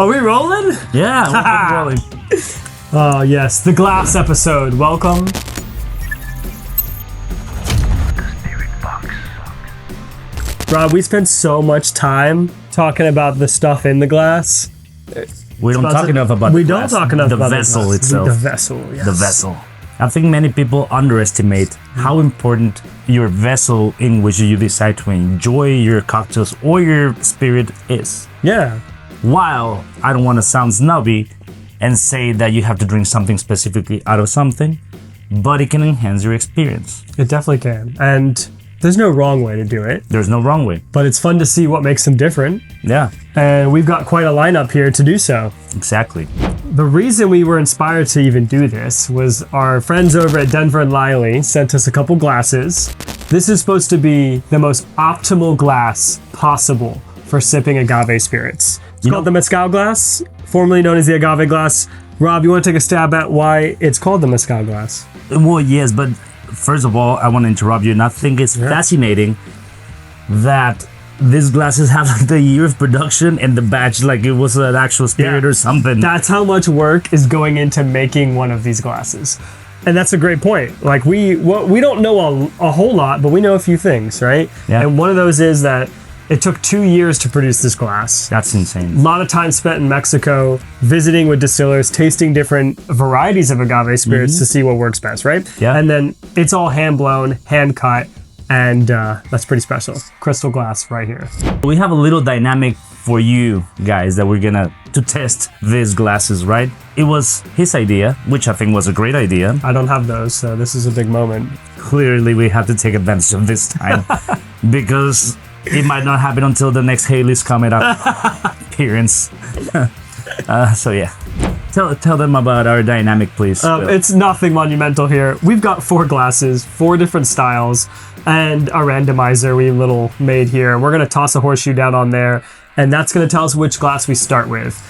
Are we rolling? Yeah, we're rolling. Oh, yes. The glass episode. Welcome. Rob, we spent so much time talking about the stuff in the glass. We don't talk enough about we the don't glass. talk enough the about vessel the glass. itself. The vessel, yes. The vessel. I think many people underestimate how important your vessel in which you decide to enjoy your cocktails or your spirit is. Yeah. While I don't want to sound snobby and say that you have to drink something specifically out of something, but it can enhance your experience. It definitely can. And there's no wrong way to do it. There's no wrong way. But it's fun to see what makes them different. Yeah. And we've got quite a lineup here to do so. Exactly. The reason we were inspired to even do this was our friends over at Denver and Liley sent us a couple glasses. This is supposed to be the most optimal glass possible for sipping agave spirits. It's called the Mezcal glass, formerly known as the Agave glass. Rob, you want to take a stab at why it's called the Mezcal glass? Well, yes, but first of all, I want to interrupt you, and I think it's fascinating that these glasses have like the year of production and the batch, like it was an actual spirit or something. That's how much work is going into making one of these glasses. And that's a great point. Like we don't know a whole lot, but we know a few things, right? Yeah. And one of those is that it took 2 years to produce this glass. That's insane. A lot of time spent in Mexico, visiting with distillers, tasting different varieties of agave spirits to see what works best, right? Yeah. And then it's all hand blown, hand cut, and that's pretty special. Crystal glass right here. We have a little dynamic for you guys that we're gonna to test these glasses, right? It was his idea, which I think was a great idea. I don't have those, so this is a big moment. Clearly, we have to take advantage of this time because it might not happen until the next Haley's Comet appearance. So yeah, tell them about our dynamic, please. It's nothing monumental here. We've got 4 glasses, 4 different styles, and a randomizer we little made here. We're gonna toss a horseshoe down on there, and that's gonna tell us which glass we start with.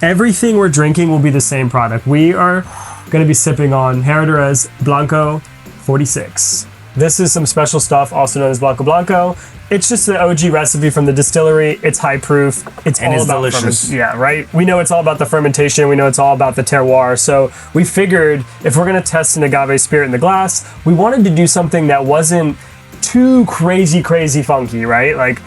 Everything we're drinking will be the same product. We are gonna be sipping on Herradura's Blanco 46. This is some special stuff, also known as Blanco Blanco. It's just the OG recipe from the distillery. It's high proof. It's all about delicious. Yeah, right? We know it's all about the fermentation. We know it's all about the terroir. So we figured if we're going to test an agave spirit in the glass, we wanted to do something that wasn't too crazy funky, right? Like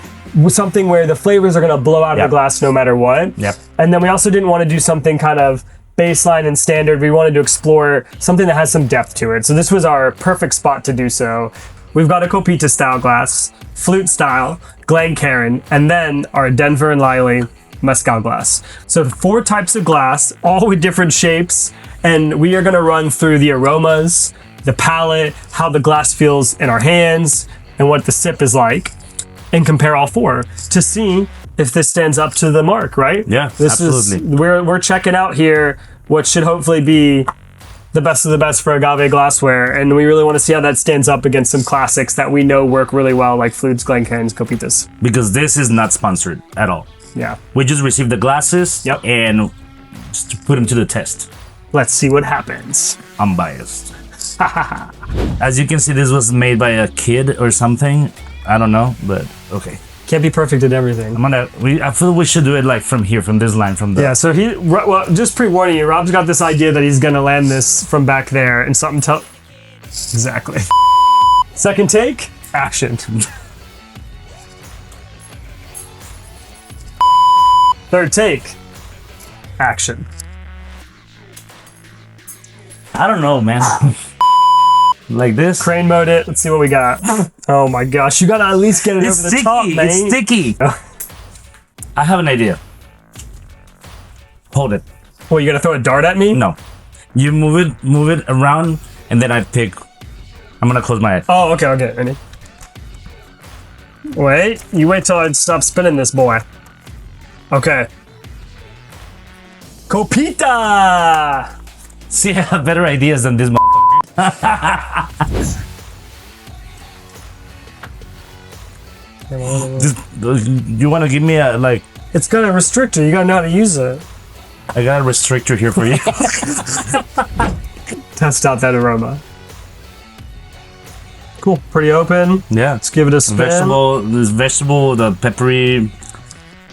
something where the flavors are going to blow out of the glass no matter what. Yep. And then we also didn't want to do something kind of baseline and standard. We wanted to explore something that has some depth to it. So this was our perfect spot to do so. We've got a Copita style glass, Flute style, Glencairn, and then our Denver and Liley Mezcal glass. So 4 types of glass, all with different shapes, and we are going to run through the aromas, the palate, how the glass feels in our hands, and what the sip is like, and compare all 4 to see if this stands up to the mark, right? Yeah, this absolutely. is we're checking out here what should hopefully be the best of the best for agave glassware, and we really want to see how that stands up against some classics that we know work really well, like Flutes, Glencairns, Copitas. Because this is not sponsored at all. Yeah. We just received the glasses Yep. and just to put them to the test. Let's see what happens. Unbiased. As you can see, this was made by a kid or something. I don't know, but okay. Can't be perfect at everything. I feel we should do it like from here, from this line, from the. Yeah, so well, just pre-warning you, Rob's got this idea that he's gonna land this from back there and something exactly. Second take, action. Third take, action. I don't know, man. Like this. Crane mode it. Let's see what we got. Oh my gosh, you gotta at least get it It's over sticky. the top, man. It's sticky. I have an idea. Hold it. Well, you gonna throw a dart at me? No. You move it around, and then I pick. I'm gonna close my eyes. Oh, okay, ready? Wait, you wait till I stop spinning this boy. Okay. Copita! See, I have better ideas than this motherfucker. You want to give me a, like... It's got a restrictor. You gotta know how to use it. I got a restrictor here for you. Test out that aroma. Cool. Pretty open. Yeah. Let's give it a spin. Vegetable, the peppery...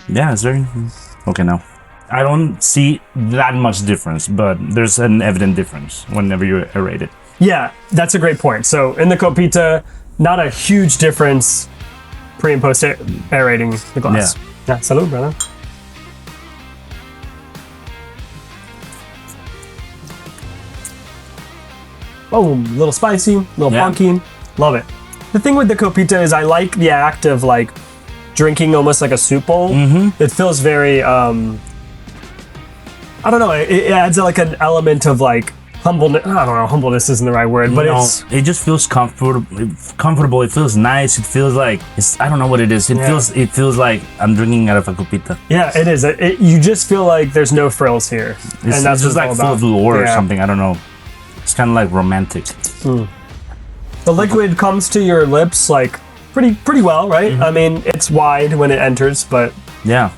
Yeah, it's very... Okay, now. I don't see that much difference, but there's an evident difference whenever you aerate it. Yeah, that's a great point. So in the Copita, not a huge difference pre and post aerating the glass. Yeah, salud, brother. Boom, a little spicy, a little funky. Love it. The thing with the Copita is I like the act of like drinking almost like a soup bowl. It feels very, I don't know, it adds like an element of like humbleness. I don't know, humbleness isn't the right word, but it just feels comfortable. It feels nice. It feels like, I don't know what it is. It feels like I'm drinking out of a Copita. Yeah, it is. You just feel like there's no frills here. And that's just like full of lore or something. I don't know. It's kind of like romantic. The liquid comes to your lips like pretty well, right? I mean, it's wide when it enters, but yeah.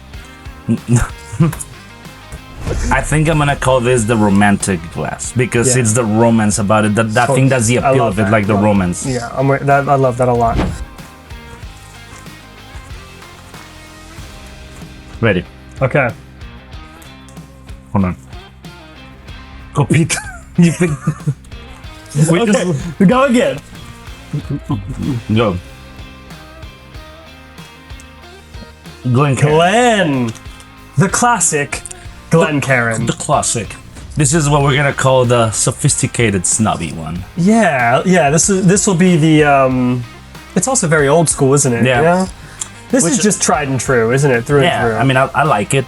I think I'm gonna call this the romantic glass because it's the romance about it. That thing, that's the appeal of it, like the romance. Yeah, I love that a lot. Ready? Okay. Hold on. Copita. You pick. Okay, go again. Go. Glen. The classic Glencairn. The classic. This is what we're gonna call the sophisticated snobby one. Yeah. This will be the. It's also very old school, isn't it? Yeah. You know? This is just tried and true, isn't it? Through and through. I mean, I like it.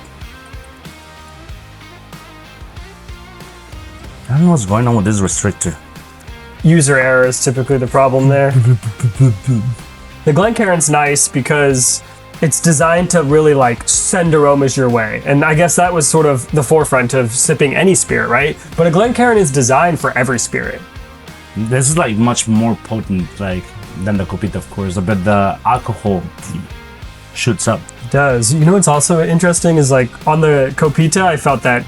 I don't know what's going on with this restrictor. User error is typically the problem there. The Glencairn's nice because it's designed to really like send aromas your way. And I guess that was sort of the forefront of sipping any spirit, right? But a Glencairn is designed for every spirit. This is like much more potent like than the Copita, of course, but the alcohol shoots up. It does. You know what's also interesting is like on the Copita, I felt that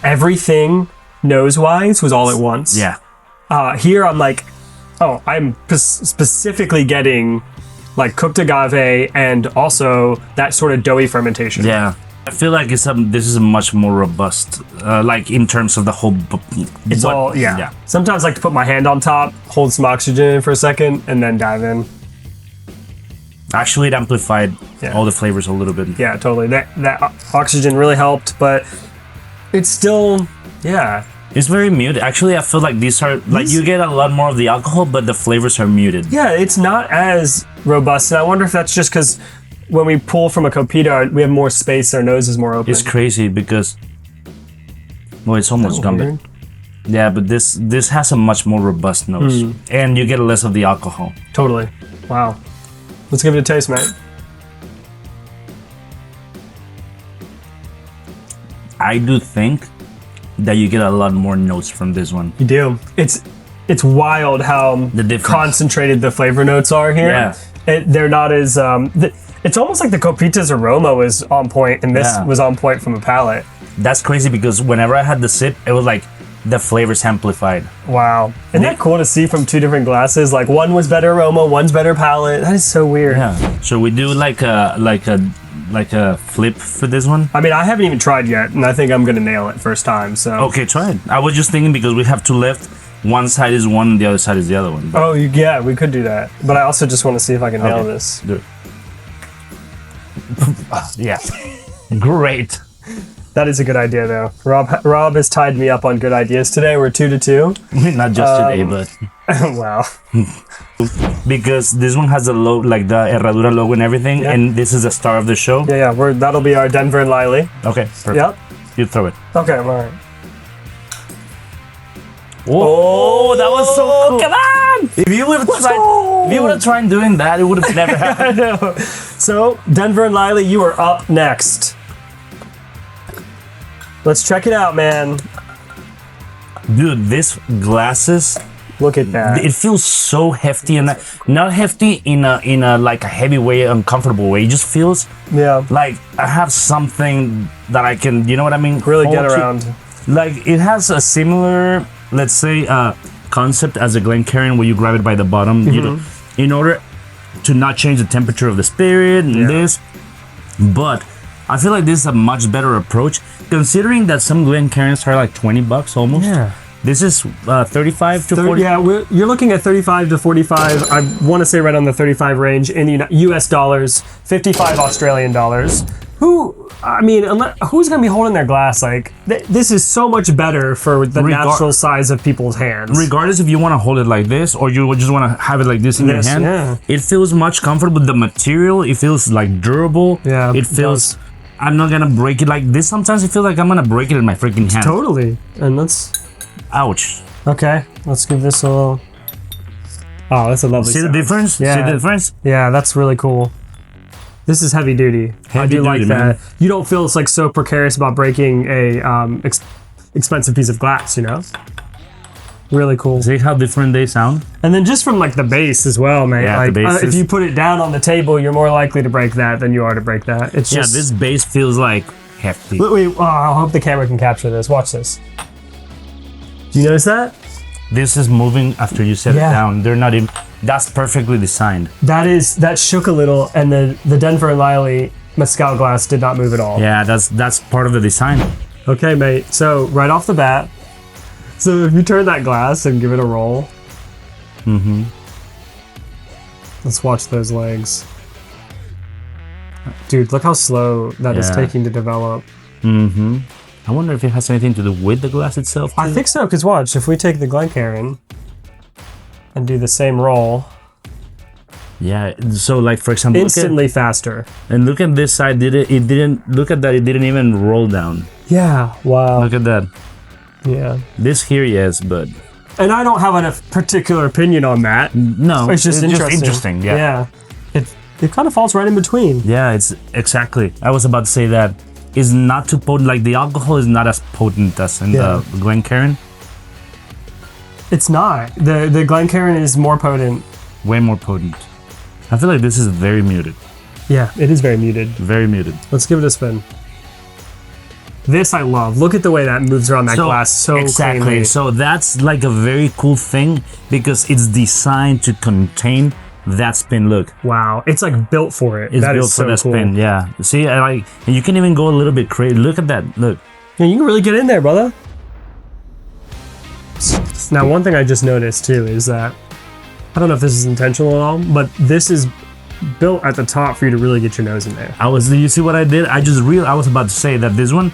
everything nose-wise was all at once. Yeah. Here I'm like, oh, I'm specifically getting like cooked agave and also that sort of doughy fermentation. Yeah. I feel like this is a much more robust, like in terms of the whole. It's all, yeah. Sometimes I like to put my hand on top, hold some oxygen in for a second, and then dive in. Actually, it amplified all the flavors a little bit. Yeah, totally. That oxygen really helped, but it's still, It's very muted. Actually, I feel like these are like you get a lot more of the alcohol, but the flavors are muted. Yeah, it's not as robust, and I wonder if that's just because when we pull from a Copita, we have more space, our nose is more open. It's crazy because, well, it's almost gambit. Yeah, but this has a much more robust nose, and you get less of the alcohol. Totally. Wow. Let's give it a taste, mate. I do think that you get a lot more notes from this one. You do. It's wild how concentrated the flavor notes are here. Yeah. They're not as it's almost like the Copita's aroma was on point and this was on point from a palate. That's crazy because whenever I had the sip, it was like the flavors amplified. Wow. Isn't that cool to see from two different glasses? Like one was better aroma, one's better palate. That is so weird. Yeah. So we do like a flip for this one? I mean, I haven't even tried yet, and I think I'm gonna nail it first time, so. Okay, try it. I was just thinking because we have two left, one side is one and the other side is the other one. But... Oh, yeah, we could do that. But I also just want to see if I can nail this. Do it. Yeah. Great. That is a good idea, though. Rob has tied me up on good ideas today. We're 2-2. Not just today, but... Wow. Because this one has the logo, like the Herradura logo and everything, and this is the star of the show. Yeah. That'll be our Denver and Liley. Okay, perfect. Yep. You throw it. Okay, all right. Oh, that was so cool. Come on! If you would have tried doing that, it would have never happened. I know. So, Denver and Liley, you are up next. Let's check it out, man. Dude, this glasses. Look at that. It feels so hefty, and not hefty in a like a heavy way, uncomfortable way. It just feels like I have something that I can, you know what I mean? Really get around. Like it has a similar, let's say, concept as a Glencairn where you grab it by the bottom, you know, in order to not change the temperature of the spirit and this. But I feel like this is a much better approach, considering that some Glencairns are like $20 almost. Yeah. This is 35 to 40. Yeah, you're looking at 35 to 45. I want to say right on the 35 range in the US dollars, 55 Australian dollars. Who's going to be holding their glass? Like, this is so much better for the natural size of people's hands. Regardless if you want to hold it like this or you just want to have it like this in your hand, yeah. It feels much comfortable. The material, it feels like durable. Yeah, it feels. I'm not gonna break it like this. Sometimes I feel like I'm gonna break it in my freaking hand. Totally. And let's. Ouch. Okay, let's give this a little. Oh, that's a lovely. See the difference? Yeah. See the difference? Yeah, that's really cool. This is heavy duty. I do like that. Man. You don't feel it's like so precarious about breaking a expensive piece of glass, you know? Really cool. See how different they sound? And then just from like the base as well, man. Yeah, like, the base if you put it down on the table, you're more likely to break that than you are to break that. It's just... this base feels like hefty. Wait, I hope the camera can capture this. Watch this. Do you notice that? This is moving after you set it down. They're not even... That's perfectly designed. That shook a little, and the Denver and Liley Mezcal glass did not move at all. Yeah, that's part of the design. Okay, mate. So right off the bat, so if you turn that glass and give it a roll. Mm-hmm. Let's watch those legs. Dude, look how slow that is taking to develop. Mm-hmm. I wonder if it has anything to do with the glass itself, too? I think so, because watch, if we take the Glencairn and do the same roll. Yeah, so like, for example... Instantly faster. And look at this side, it didn't... Look at that, it didn't even roll down. Yeah, wow. Look at that. Yeah. This here, yes, but... And I don't have a particular opinion on that. No, it's just interesting. Yeah. It kind of falls right in between. Yeah, it's exactly. I was about to say that it's not too potent. Like the alcohol is not as potent as in the Glencairn. It's not. The Glencairn is more potent. Way more potent. I feel like this is very muted. Yeah, it is very muted. Very muted. Let's give it a spin. This I love. Look at the way that moves around that glass so exactly. cleanly. So that's like a very cool thing because it's designed to contain that spin. Look. Wow, it's like built for it. It's that built is for so that cool. spin. Yeah. See, and you can even go a little bit crazy. Look at that. Look. Yeah, you can really get in there, brother. Now, one thing I just noticed too is that I don't know if this is intentional at all, but this is built at the top for you to really get your nose in there. You see what I did? I was about to say that this one,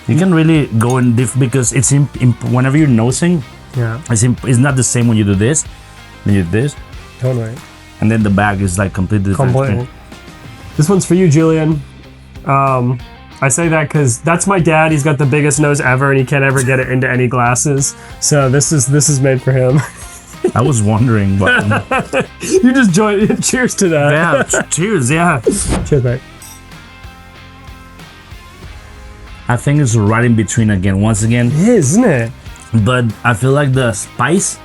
you can really go in because it's whenever you're nosing, it's not the same when you do this, then you do this, totally, and then the bag is like completely different. This one's for you, Julian. I say that because that's my dad. He's got the biggest nose ever, and he can't ever get it into any glasses. So this is made for him. I was wondering, but you just joined. Cheers to that. Yeah, cheers. Yeah. Cheers, mate. I think it's right in between again. Once again, it is, isn't it? But I feel like the spice,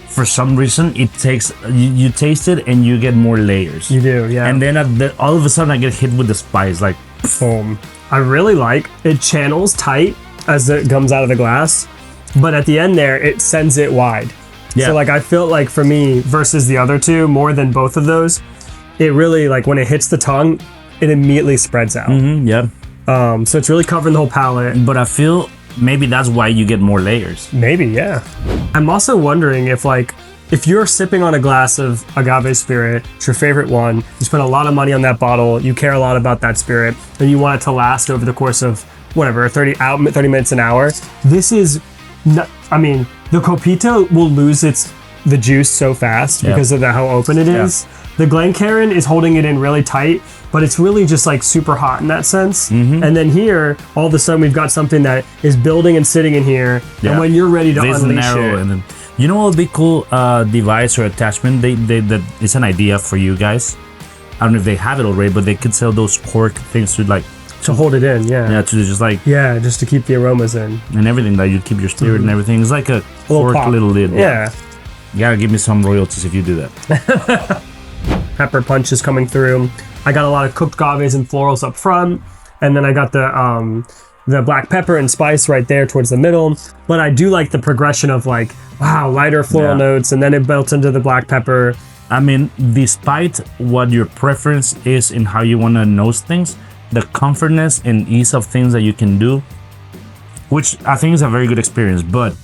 for some reason, it takes you taste it and you get more layers. You do, yeah. And then all of a sudden, I get hit with the spice, like boom. I really like it. Channels tight as it comes out of the glass, but at the end there, it sends it wide. Yeah. So like I feel like for me versus the other two, more than both of those, it really like when it hits the tongue, it immediately spreads out. Yeah. So it's really covering the whole palate. But I feel maybe that's why you get more layers. Maybe, yeah. I'm also wondering if you're sipping on a glass of agave spirit, it's your favorite one, you spend a lot of money on that bottle, you care a lot about that spirit, and you want it to last over the course of whatever, 30 minutes, an hour. This is not, the Copita will lose the juice so fast because of how open it is. The Glencairn is holding it in really tight, but it's really just like super hot in that sense. And then here, all of a sudden we've got something that is building and sitting in here, and when you're ready to unleash it. And then, you know what would be cool device or attachment? That it's an idea for you guys. I don't know if they have it already, but they could sell those cork things to hold it in, yeah, to just like just to keep the aromas in and everything, that you keep your spirit and everything. It's like a cork little lid. Yeah, you gotta give me some royalties if you do that. Pepper punch is coming through. I got a lot of cooked agaves and florals up front, and then I got the black pepper and spice right there towards the middle. But I do like the progression of like, wow, lighter floral notes, and then it built into the black pepper. I mean, despite what your preference is in how you want to nose things, the comfortness and ease of things that you can do, which I think is a very good experience. But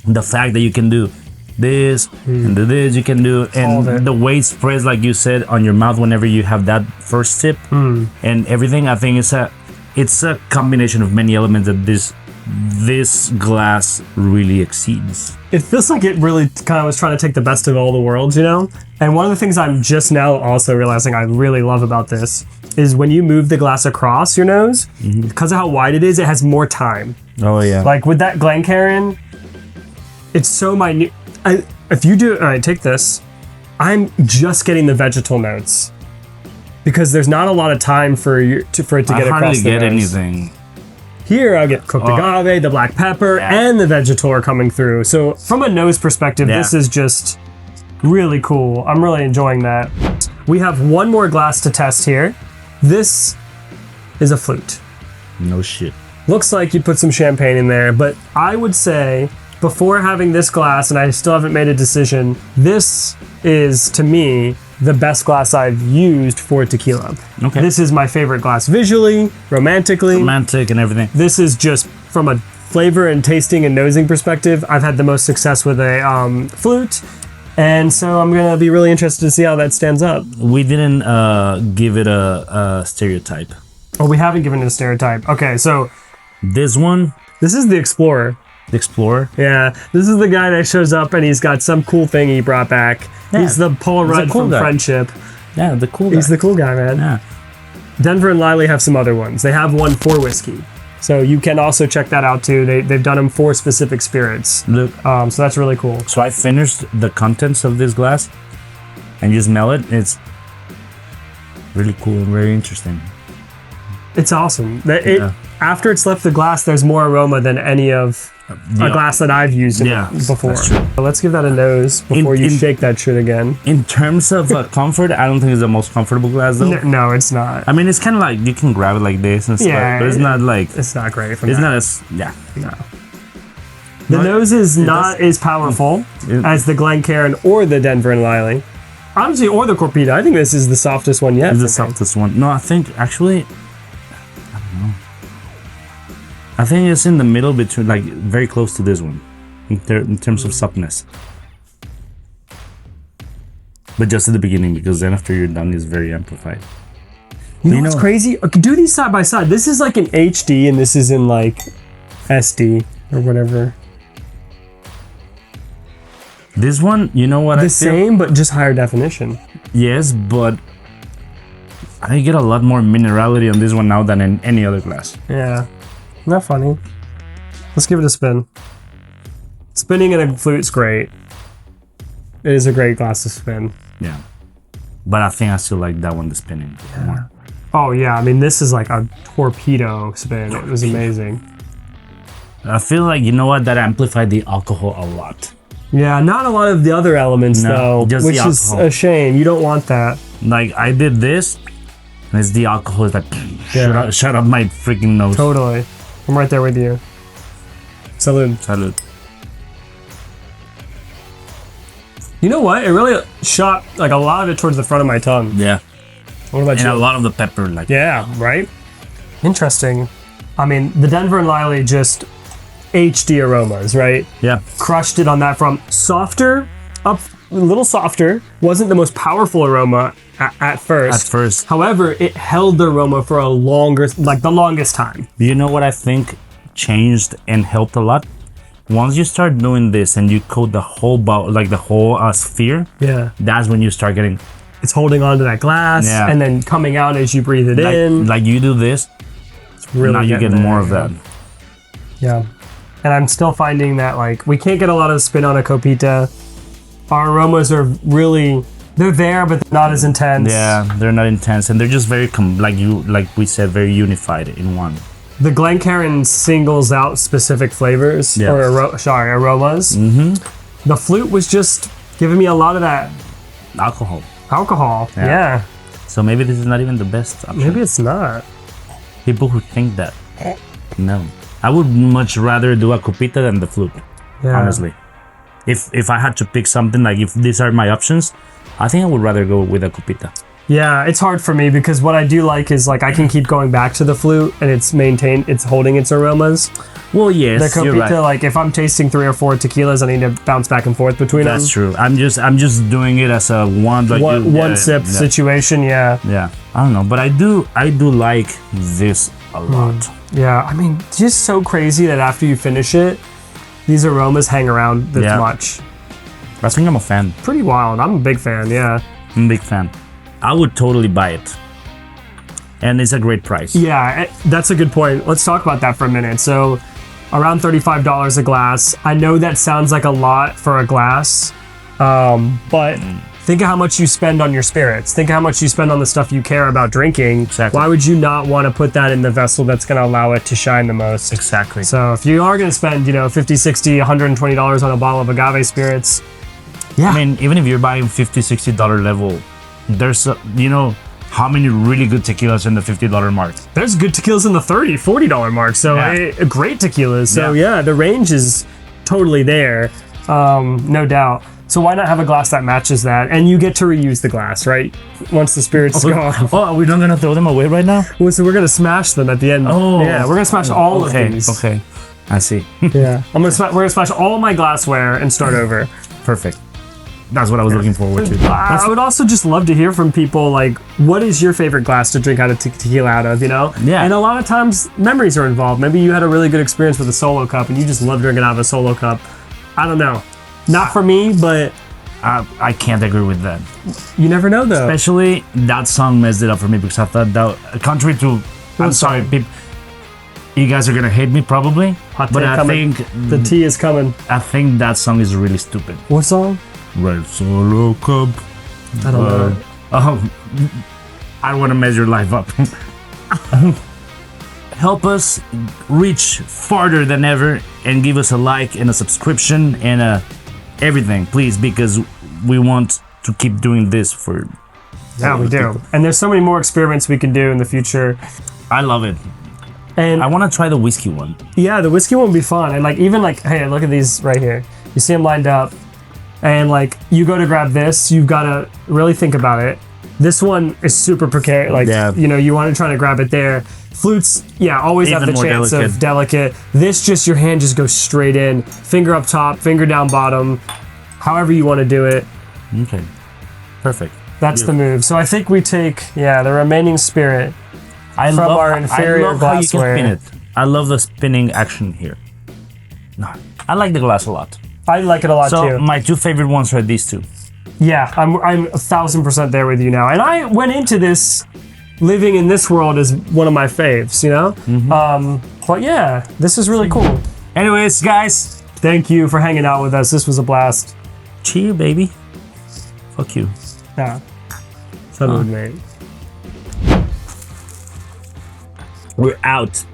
the fact that you can do this and do this, you can do, and the way it spreads, like you said, on your mouth whenever you have that first sip and everything, I think it's a combination of many elements that this glass really exceeds. It feels like it really kind of was trying to take the best of all the worlds, you know? And one of the things I'm just now also realizing I really love about this is when you move the glass across your nose, because of how wide it is, it has more time. Oh yeah. Like with that Glencairn, it's so minute. If you do, all right, take this. I'm just getting the vegetal notes because there's not a lot of time for it to get across the nose. I hardly get anything. Here I get cooked agave, the black pepper, and the vegetal are coming through. So from a nose perspective, this is just really cool. I'm really enjoying that. We have one more glass to test here. This is a flute. No shit. Looks like you put some champagne in there, but I would say before having this glass, and I still haven't made a decision, this is, to me, the best glass I've used for tequila. Okay. This is my favorite glass visually, romantically. Romantic and everything. This is just from a flavor and tasting and nosing perspective, I've had the most success with a flute. And so I'm going to be really interested to see how that stands up. We didn't give it a stereotype. Oh, we haven't given it a stereotype. Okay, so this one, this is the Explorer. the Explorer. Yeah, this is the guy that shows up and he's got some cool thing he brought back. Yeah. He's the Paul Rudd cool from guy. Friendship. Yeah, the cool guy. He's the cool guy, man. Yeah. Denver and Liley have some other ones. They have one for whiskey. So you can also check that out too. They've done them for specific spirits. Look, So that's really cool. so I finished the contents of this glass and you smell it. It's really cool and very interesting. It's awesome. Yeah. After it's left the glass, there's more aroma than any of a glass that I've used before. that's true. So let's give that a nose before you shake that shit again. In terms of comfort, I don't think it's the most comfortable glass though. No, it's not. I mean, it's kind of like you can grab it like this and stuff, but it's not like It's not great for it's that. not as No. The nose is not as powerful as the Glencairn or the Denver and Liley. Honestly, or the Copita. I think this is the softest one yet. It's the softest one. No, I think actually, I don't know. I think it's in the middle between, like, very close to this one in terms of softness. But just at the beginning, because then after you're done, it's very amplified. You know what's crazy? Okay, do these side by side. This is like in HD and this is in like SD or whatever. This one, you know what? The same, but just higher definition. Yes, but I get a lot more minerality on this one now than in any other glass. Yeah. Not funny. Let's give it a spin. Spinning in a flute's great. It is a great glass to spin. Yeah. But I think I still like that one, the spinning more. Oh yeah, I mean this is like a torpedo spin. It was amazing. I feel like, you know what, that amplified the alcohol a lot. Yeah, not a lot of the other elements though, just which the is alcohol. a shame. You don't want that. Like, I did this, and it's the alcohol is like, shut up my freaking nose. Totally. I'm right there with you. Salud. Salud. You know what? It really shot like a lot of it towards the front of my tongue. Yeah. What about And you? a lot of the pepper, like. Yeah, right? Interesting. I mean, the Denver and Liley just HD aromas, right? Yeah. Crushed it on that front. Softer, a little softer. Wasn't the most powerful aroma at first. At first. However, it held the aroma for the longest time. You know what I think changed and helped a lot? Once you start doing this and you coat the whole bowl, like the whole sphere, Yeah. that's when you start getting, It's holding onto that glass and then coming out as you breathe it in. like you do this, It's really now you get getting more there, of that. Yeah. And I'm still finding that like we can't get a lot of spin on a Copita. Our aromas are really, they're there, but they're not as intense. Yeah, they're not intense, and they're just very, like we said, very unified in one. The Glencairn singles out specific flavors or aromas. Mm-hmm. The flute was just giving me a lot of that Alcohol. alcohol. Yeah. So maybe this is not even the best option. Maybe it's not. People who think that. No. I would much rather do a Copita than the Flute, Yeah. honestly. If I had to pick something, like if these are my options, I think I would rather go with a Copita. Yeah, it's hard for me because what I do like is like I can keep going back to the flute and it's holding its aromas. Well, yes, The you're Copita, right. like if I'm tasting 3 or 4 tequilas, I need to bounce back and forth between them. That's true. I'm just doing it as a one like One sip situation, yeah. Yeah, I don't know, but I do like this a lot. Yeah, I mean, just so crazy that after you finish it, these aromas hang around this Yeah. much. I think I'm a fan. Pretty wild. I'm a big fan, yeah. I'm a big fan. I would totally buy it, and it's a great price. Yeah, that's a good point. Let's talk about that for a minute. So, around $35 a glass. I know that sounds like a lot for a glass, but think of how much you spend on your spirits. Think of how much you spend on the stuff you care about drinking. Exactly. Why would you not want to put that in the vessel that's going to allow it to shine the most? Exactly. So if you are going to spend, $50, $60, $120 on a bottle of agave spirits, yeah. I mean, even if you're buying $50-$60 level, there's how many really good tequilas in the $50 mark? There's good tequilas in the $30, $40 mark. So Yeah. great tequilas. So Yeah. yeah, the range is totally there, no doubt. So why not have a glass that matches that? And you get to reuse the glass, right? Once the spirits gone. Oh, are we not gonna throw them away right now? Well, so we're gonna smash them at the end. Oh. Yeah, we're gonna smash all of these. Okay, I see. Yeah, we're gonna smash all my glassware and start over. Perfect. That's what I was looking forward to. I would also just love to hear from people like, what is your favorite glass to drink out of tequila out of, Yeah. And a lot of times memories are involved. Maybe you had a really good experience with a solo cup and you just love drinking out of a solo cup. I don't know. Not for me, but I can't agree with that. you never know though. Especially that song messed it up for me because I thought that, contrary to, I'm sorry, you guys are gonna hate me probably, Hot but take I coming. think The tea is coming. that song is really stupid. What song? Red Solo Cup. I don't know. Oh, I want to mess your life up. Help us reach farther than ever and give us a like and a subscription and everything, please, because we want to keep doing this for. Yeah, we do. people. And there's so many more experiments we can do in the future. I love it. And I want to try the whiskey one. yeah, the whiskey one would be fun. And hey, look at these right here. You see them lined up. And you go to grab this, you've got to really think about it. This one is super precarious. Yeah. You want to try to grab it there. Flutes, yeah, always have Even the more chance delicate. of delicate. This your hand just goes straight in. Finger up top, finger down bottom. However you want to do it. Okay. Perfect. That's the move. So I think we take, the remaining spirit. I From love, our inferior I love how you can glassware. spin it. I love the spinning action here. No, I like the glass a lot. I like it a lot So too. my two favorite ones are these two. Yeah, I'm 1,000% there with you now. And I went into this living in this world as one of my faves, But yeah, this is really cool. Anyways, guys, Thank you for hanging out with us. This was a blast. cheer, baby. Fuck you. Yeah. Salud, mate. We're out.